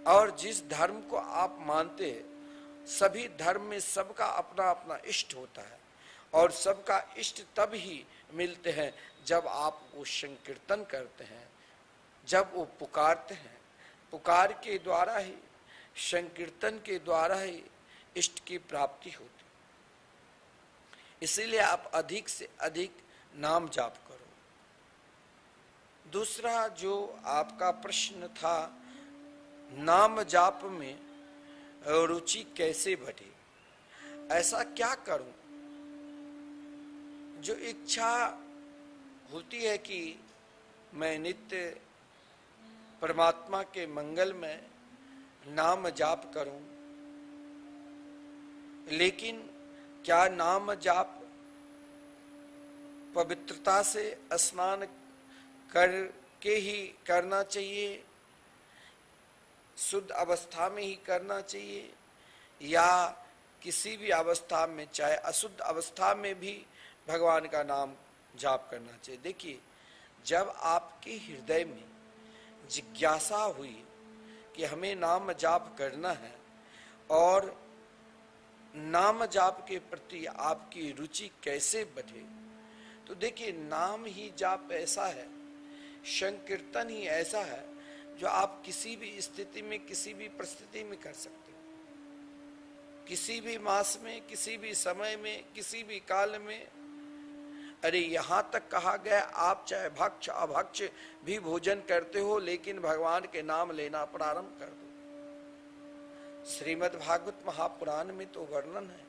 और जिस धर्म को आप मानते हैं, सभी धर्म में सबका अपना अपना इष्ट होता है, और सबका इष्ट तब ही मिलते हैं जब आप वो संकीर्तन करते हैं, जब वो पुकारते हैं। पुकार के द्वारा ही, संकीर्तन के द्वारा ही इष्ट की प्राप्ति होती। इसीलिए आप अधिक से अधिक नाम जाप करो। दूसरा जो आपका प्रश्न था, नाम जाप में रुचि कैसे बढ़े, ऐसा क्या करूं? जो इच्छा होती है कि मैं नित्य परमात्मा के मंगल में नाम जाप करूं, लेकिन क्या नाम जाप पवित्रता से स्नान करके ही करना चाहिए, शुद्ध अवस्था में ही करना चाहिए, या किसी भी अवस्था में, चाहे अशुद्ध अवस्था में भी भगवान का नाम जाप करना चाहिए? देखिए, जब आपके हृदय में जिज्ञासा हुई कि हमें नाम जाप करना है, और नाम जाप के प्रति आपकी रुचि कैसे बढ़े, तो देखिए, नाम ही जाप ऐसा है, संकीर्तन ही ऐसा है, जो आप किसी भी स्थिति में, किसी भी परिस्थिति में कर सकते हो, किसी भी मास में, किसी भी समय में, किसी भी काल में। अरे यहां तक कहा गया, आप चाहे भक्ष अभक्ष भी भोजन करते हो, लेकिन भगवान के नाम लेना प्रारंभ कर दो। श्रीमद् भागवत महापुराण में तो वर्णन है,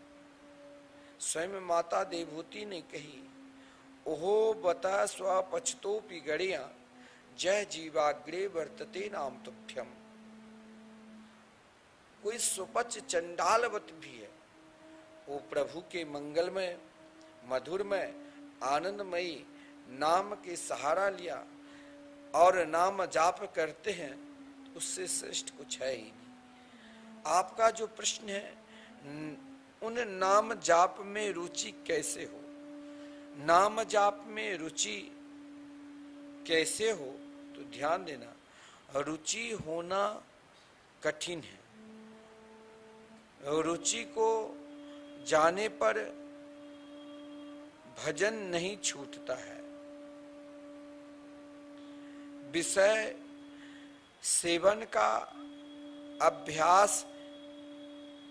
स्वयं माता देवहूति ने कही, ओहो बता स्वपछतोपि गणिया जय जीवाग्रे वर्तते नाम तुभ्यम। कोई सुपच चंडालवत भी है, वो प्रभु के मंगलमय, मधुरमय, आनंदमयी नाम के सहारा लिया और नाम जाप करते हैं, उससे श्रेष्ठ कुछ है ही नहीं। आपका जो प्रश्न है, उन नाम जाप में रुचि कैसे हो, नाम जाप में रुचि कैसे हो, तो ध्यान देना, रुचि होना कठिन है। रुचि को जाने पर भजन नहीं छूटता है। विषय सेवन का अभ्यास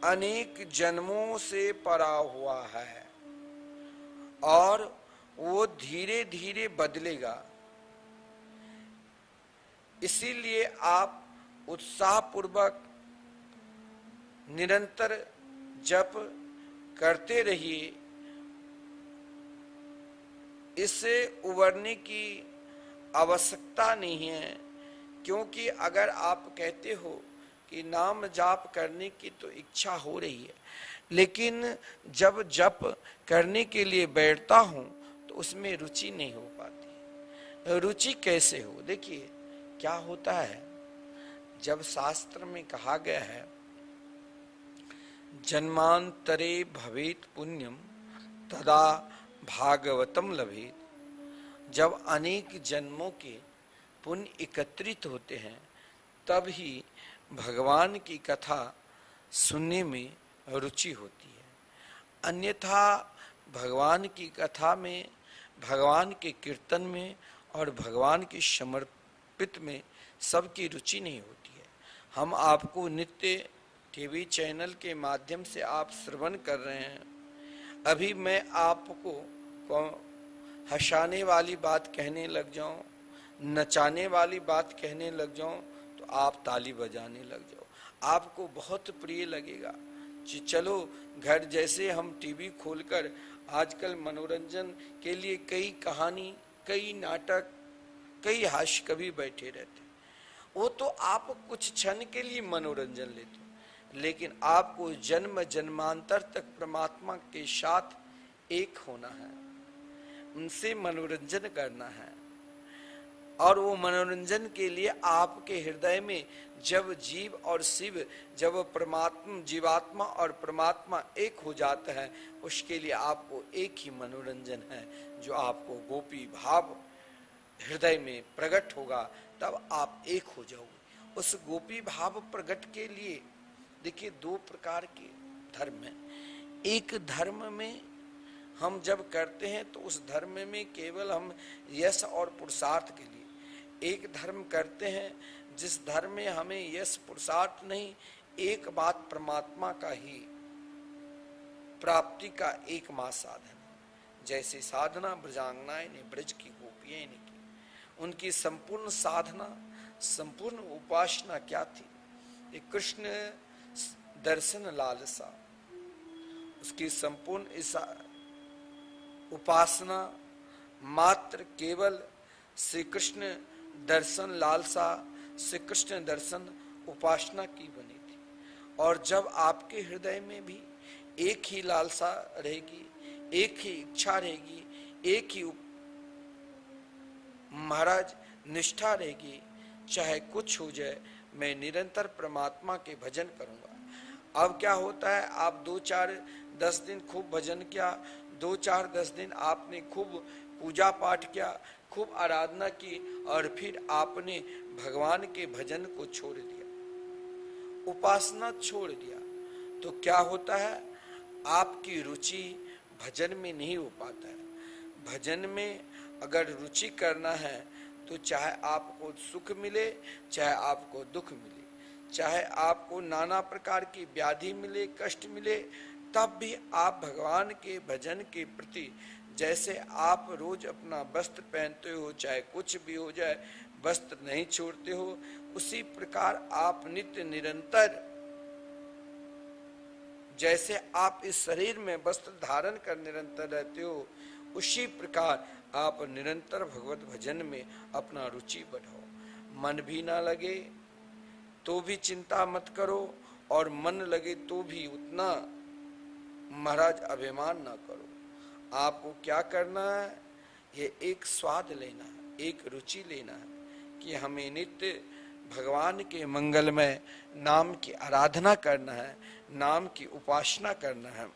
अनेक जन्मों से पड़ा हुआ है, और वो धीरे धीरे बदलेगा। इसीलिए आप उत्साहपूर्वक निरंतर जप करते रहिए। इससे उबरने की आवश्यकता नहीं है, क्योंकि अगर आप कहते हो कि नाम जाप करने की तो इच्छा हो रही है, लेकिन जब जप करने के लिए बैठता हूं तो उसमें रुचि नहीं हो पाती। रुचि कैसे हो? देखिए क्या होता है, जब शास्त्र में कहा गया है जन्मांतरे भवेत पुण्यम तदा भागवतम लभेत, जब अनेक जन्मों के पुण्य एकत्रित होते हैं तब ही भगवान की कथा सुनने में रुचि होती है। अन्यथा भगवान की कथा में, भगवान के कीर्तन में और भगवान की समर्पित में सबकी रुचि नहीं होती है। हम आपको नित्य टीवी चैनल के माध्यम से आप श्रवण कर रहे हैं। अभी मैं आपको हंसाने वाली बात कहने लग जाऊं, नचाने वाली बात कहने लग जाऊं, तो आप ताली बजाने लग जाओ। आपको बहुत प्रिय लगेगा। चलो घर जैसे हम टीवी खोलकर आजकल मनोरंजन के लिए कई कहानी, कई नाटक, कई हास्य कवि बैठे रहते, वो तो आप कुछ क्षण के लिए मनोरंजन लेते हो, लेकिन आपको जन्म जन्मांतर तक परमात्मा के साथ एक होना है, उनसे मनोरंजन करना है। और वो मनोरंजन के लिए आपके हृदय में जब जीव और शिव, जब परमात्मा, जीवात्मा और परमात्मा एक हो जाता है, उसके लिए आपको एक ही मनोरंजन है, जो आपको गोपी भाव हृदय में प्रकट होगा, तब आप एक हो जाओगे। उस गोपी भाव प्रकट के लिए देखिए दो प्रकार के धर्म हैं। एक धर्म में हम जब करते हैं तो उस धर्म में केवल हम यश और पुरुषार्थ के लिए एक धर्म करते हैं, जिस धर्म में हमें यश पुरुषार्थ नहीं, एक बात परमात्मा का ही प्राप्ति का एकमात्र साधन। जैसे साधना ब्रजांगनाएं ने, ब्रज की गोपियां ने की, उनकी संपूर्ण साधना, संपूर्ण उपासना क्या थी? एक कृष्ण दर्शन लालसा, उसकी संपूर्ण उपासना मात्र केवल श्री कृष्ण दर्शन लालसा, श्री कृष्ण दर्शन उपासना की बनी थी। और जब आपके हृदय में भी एक ही लालसा रहेगी, एक ही इच्छा रहेगी, एक ही महाराज निष्ठा रहेगी, चाहे कुछ हो जाए, मैं निरंतर परमात्मा के भजन करूंगा। अब क्या होता है, आप 2-4-10 दिन खूब भजन किया, 2-4-10 दिन आपने खूब पूजा पाठ किया, खूब आराधना की, और फिर आपने भगवान के भजन को छोड़ दिया, उपासना छोड़ दिया, तो क्या होता है, आपकी रुचि भजन में नहीं हो पाता है। भजन में अगर रुचि करना है तो चाहे आपको सुख मिले, चाहे आपको दुख मिले, चाहे आपको नाना प्रकार की व्याधि मिले, कष्ट मिले, तब भी आप भगवान के भजन के प्रति, जैसे आप रोज अपना वस्त्र पहनते हो, चाहे कुछ भी हो जाए, वस्त्र नहीं छोड़ते हो, उसी प्रकार आप नित्य निरंतर, जैसे आप इस शरीर में वस्त्र धारण कर निरंतर रहते हो, उसी प्रकार आप निरंतर भगवत भजन में अपना रुचि बढ़ाओ। मन भी ना लगे तो भी चिंता मत करो, और मन लगे तो भी उतना महाराज अभिमान ना करो। आपको क्या करना है, ये एक स्वाद लेना है, एक रुचि लेना है कि हमें नित्य भगवान के मंगलमय नाम की आराधना करना है, नाम की उपासना करना है।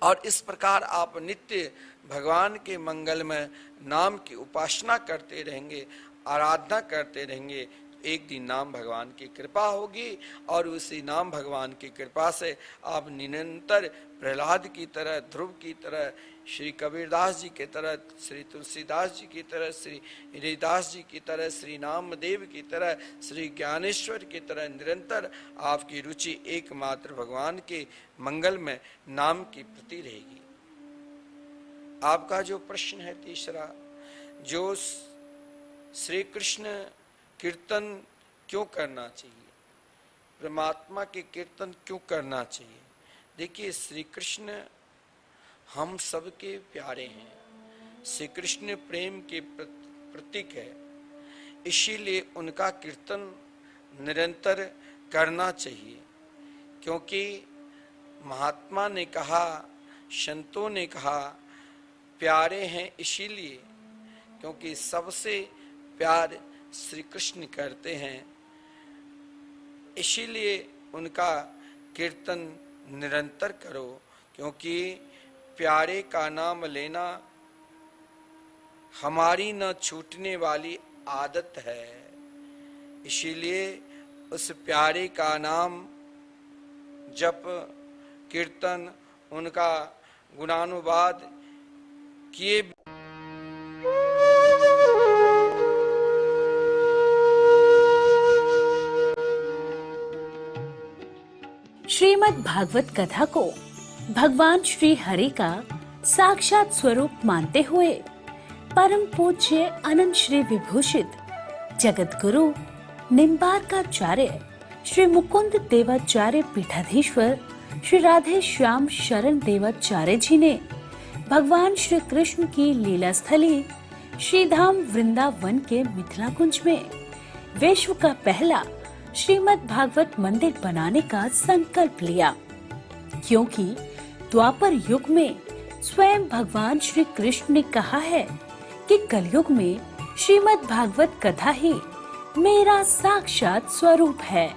और इस प्रकार आप नित्य भगवान के मंगलमय नाम की उपासना करते रहेंगे, आराधना करते रहेंगे, तो एक दिन नाम भगवान की कृपा होगी, और उसी नाम भगवान की कृपा से आप निरंतर प्रहलाद की तरह, ध्रुव की तरह, श्री कबीरदास जी की तरह, श्री तुलसीदास जी की तरह, श्री हरिदास जी की तरह, श्री नामदेव की तरह, श्री ज्ञानेश्वर की तरह निरंतर आपकी रुचि एकमात्र भगवान के मंगल में नाम की प्रति रहेगी। आपका जो प्रश्न है तीसरा, जो श्री कृष्ण कीर्तन क्यों करना चाहिए, परमात्मा के कीर्तन क्यों करना चाहिए? देखिए, श्री कृष्ण हम सबके प्यारे हैं, श्री कृष्ण प्रेम के प्रतीक है, इसीलिए उनका कीर्तन निरंतर करना चाहिए। क्योंकि महात्मा ने कहा, संतों ने कहा, प्यारे हैं इसीलिए क्योंकि सबसे प्यार श्री कृष्ण करते हैं, इसीलिए उनका कीर्तन निरंतर करो। क्योंकि प्यारे का नाम लेना हमारी न छूटने वाली आदत है, इसीलिए उस प्यारे का नाम जप, कीर्तन, उनका गुणानुवाद किए। श्रीमद् भागवत कथा को भगवान श्री हरि का साक्षात स्वरूप मानते हुए परम पूज्य अनंत श्री विभूषित जगत गुरु निम्बार्काचार्य श्री मुकुंद देवाचार्य पीठाधीश्वर श्री राधे श्याम शरण देवाचार्य जी ने भगवान श्री कृष्ण की लीला स्थली श्री धाम वृंदावन के मिथिला कुंज में विश्व का पहला श्रीमद् भागवत मंदिर बनाने का संकल्प लिया, क्योंकि द्वापर युग में स्वयं भगवान श्री कृष्ण ने कहा है कि कलयुग में श्रीमद् भागवत कथा ही मेरा साक्षात स्वरूप है।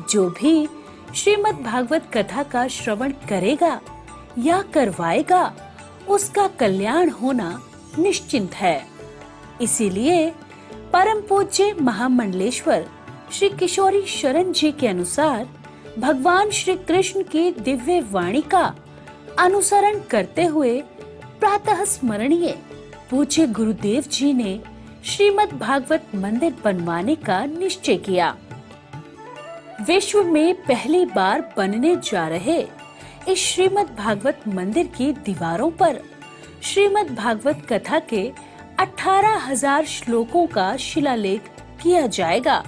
जो भी श्रीमद् भागवत कथा का श्रवण करेगा या करवाएगा, उसका कल्याण होना निश्चिंत है। इसीलिए परम पूज्य महामंडलेश्वर श्री किशोरी शरण जी के अनुसार भगवान श्री कृष्ण की दिव्य वाणी का अनुसरण करते हुए प्रातः स्मरणीय पूज्य गुरुदेव जी ने श्रीमद् भागवत मंदिर बनवाने का निश्चय किया। विश्व में पहली बार बनने जा रहे इस श्रीमद् भागवत मंदिर की दीवारों पर श्रीमद् भागवत कथा के 18,000 श्लोकों का शिलालेख किया जाएगा।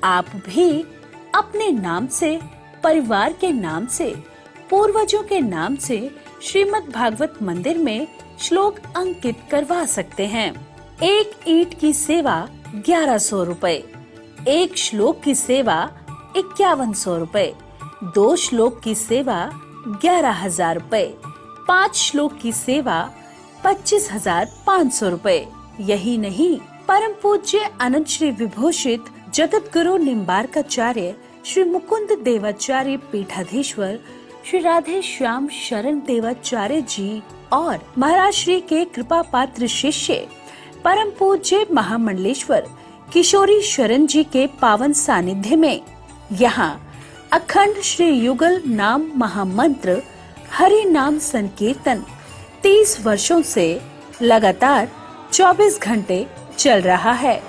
आप भी अपने नाम से, परिवार के नाम से, पूर्वजों के नाम से श्रीमद् भागवत मंदिर में श्लोक अंकित करवा सकते हैं। एक ईंट की सेवा 1100 रुपए, एक श्लोक की सेवा 5100 रुपए, 2 श्लोक की सेवा 11,000 रुपए, 5 श्लोक की सेवा 25,500 रुपए। यही नहीं, परम पूज्य अनंत श्री विभूषित जगत गुरु निम्बार्काचार्य श्री मुकुंद देवाचार्य पीठाधीश्वर श्री राधे श्याम शरण देवाचार्य जी और महाराज श्री के कृपा पात्र शिष्य परम पूज्य महामंडलेश्वर किशोरी शरण जी के पावन सानिध्य में यहाँ अखंड श्री युगल नाम महामंत्र हरि नाम संकीर्तन 30 वर्षों से लगातार 24 घंटे चल रहा है।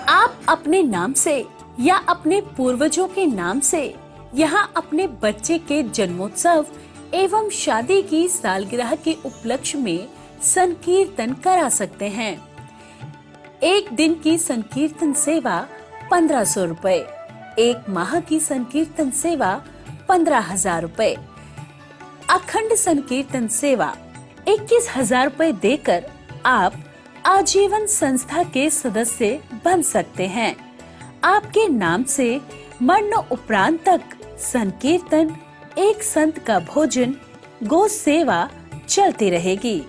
आप अपने नाम से या अपने पूर्वजों के नाम से यहाँ अपने बच्चे के जन्मोत्सव एवं शादी की सालगिरह के उपलक्ष्य में संकीर्तन करा सकते हैं। एक दिन की संकीर्तन सेवा 1500 रुपए, एक माह की संकीर्तन सेवा 15,000 रुपए, अखंड संकीर्तन सेवा 21,000 रुपए देकर आप आजीवन संस्था के सदस्य बन सकते हैं। आपके नाम से मरण उपरांत तक संकीर्तन, एक संत का भोजन, गो सेवा चलती रहेगी।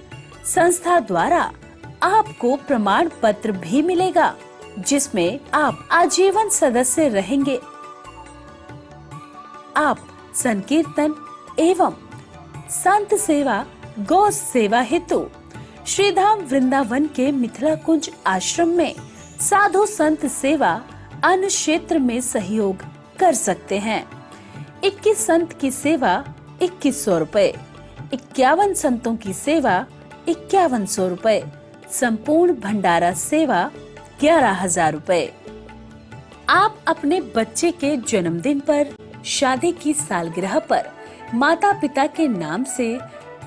संस्था द्वारा आपको प्रमाण पत्र भी मिलेगा, जिसमें आप आजीवन सदस्य रहेंगे। आप संकीर्तन एवं संत सेवा, गौ सेवा हेतु श्रीधाम वृंदावन के मिथिला कुंज आश्रम में साधु संत सेवा अन्य क्षेत्र में सहयोग कर सकते हैं। 21 संत की सेवा 2100 रुपए, 51 संतों की सेवा 5100 रुपए, संपूर्ण भंडारा सेवा 11,000 रुपए। आप अपने बच्चे के जन्मदिन पर, शादी की सालगिरह पर माता पिता के नाम से,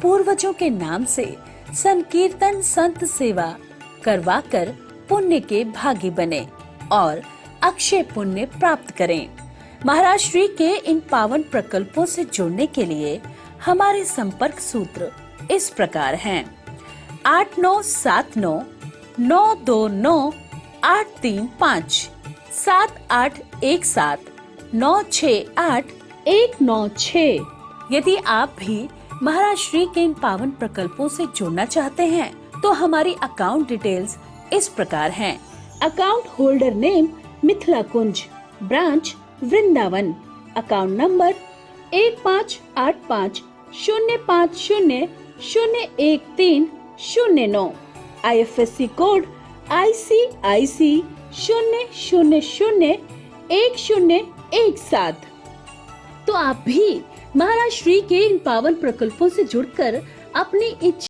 पूर्वजों के नाम से संकीर्तन संत सेवा करवाकर पुण्य के भागी बने और अक्षय पुण्य प्राप्त करें। महाराज श्री के इन पावन प्रकल्पों से जुड़ने के लिए हमारे संपर्क सूत्र इस प्रकार हैं: 8979-929-835, 7817-968-196। यदि आप भी महाराज श्री के इन पावन प्रकल्पों से जुड़ना चाहते हैं तो हमारी अकाउंट डिटेल्स इस प्रकार हैं। Account holder name Mithila Kunj, branch Vrindavan, account number 158505001309, IFSC code ICIC 0001017। तो आप भी महाराज श्री के इन पावन प्रकल्पों से जुड़कर अपनी इच्छा